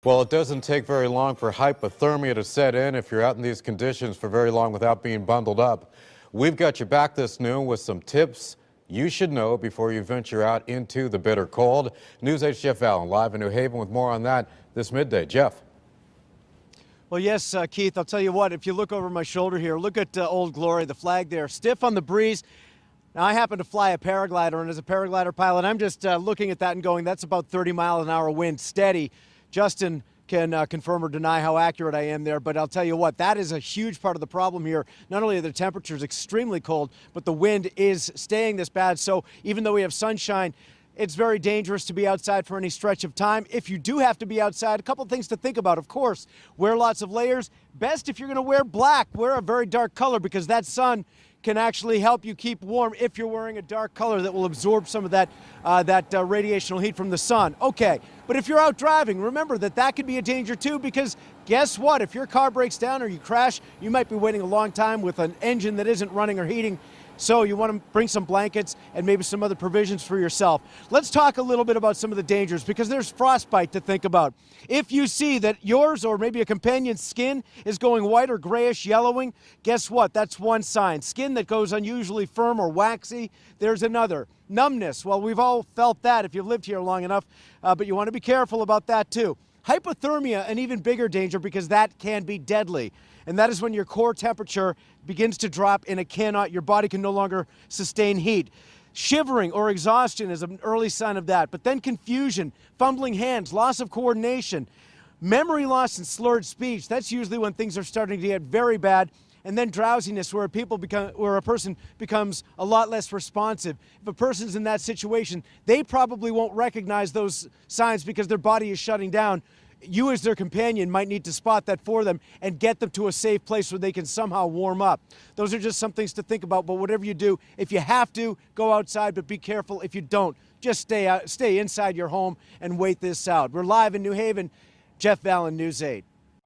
Well, it doesn't take very long for hypothermia to set in if you're out in these conditions for very long without being bundled up. We've got you back this noon with some tips you should know before you venture out into the bitter cold. News 8's Jeff Valin live in New Haven with more on that this midday. Jeff. Well, yes, Keith, I'll tell you what, if you look over my shoulder here, look at Old Glory, the flag there, stiff on the breeze. Now, I happen to fly a paraglider, and as a paraglider pilot, I'm just looking at that and going, that's about 30-mile-an-hour wind, steady. Justin can confirm or deny how accurate I am there, but I'll tell you what, that is a huge part of the problem here. Not only are the temperatures extremely cold, but the wind is staying this bad. So even though we have sunshine, it's very dangerous to be outside for any stretch of time. If you do have to be outside, a couple things to think about. Of course, wear lots of layers. Best if you're going to wear black, wear a very dark color because that sun can actually help you keep warm if you're wearing a dark color that will absorb some of that radiational heat from the sun. Okay, but if you're out driving, remember that could be a danger too, because guess what? If your car breaks down or you crash, you might be waiting a long time with an engine that isn't running or heating. So you want to bring some blankets and maybe some other provisions for yourself. Let's talk a little bit about some of the dangers because there's frostbite to think about. If you see that yours or maybe a companion's skin is going white or grayish, yellowing, guess what? That's one sign. Skin that goes unusually firm or waxy, there's another. Numbness, well, we've all felt that if you've lived here long enough, but you want to be careful about that too. Hypothermia, an even bigger danger because that can be deadly. And that is when your core temperature begins to drop and your body can no longer sustain heat. Shivering or exhaustion is an early sign of that. But then confusion, fumbling hands, loss of coordination, memory loss and slurred speech. That's usually when things are starting to get very bad. And then drowsiness, where a person becomes a lot less responsive. If a person's in that situation, they probably won't recognize those signs because their body is shutting down. You as their companion might need to spot that for them and get them to a safe place where they can somehow warm up. Those are just some things to think about, but whatever you do, if you have to, go outside, but be careful. If you don't, just stay inside your home and wait this out. We're live in New Haven. Jeff Valin, News 8.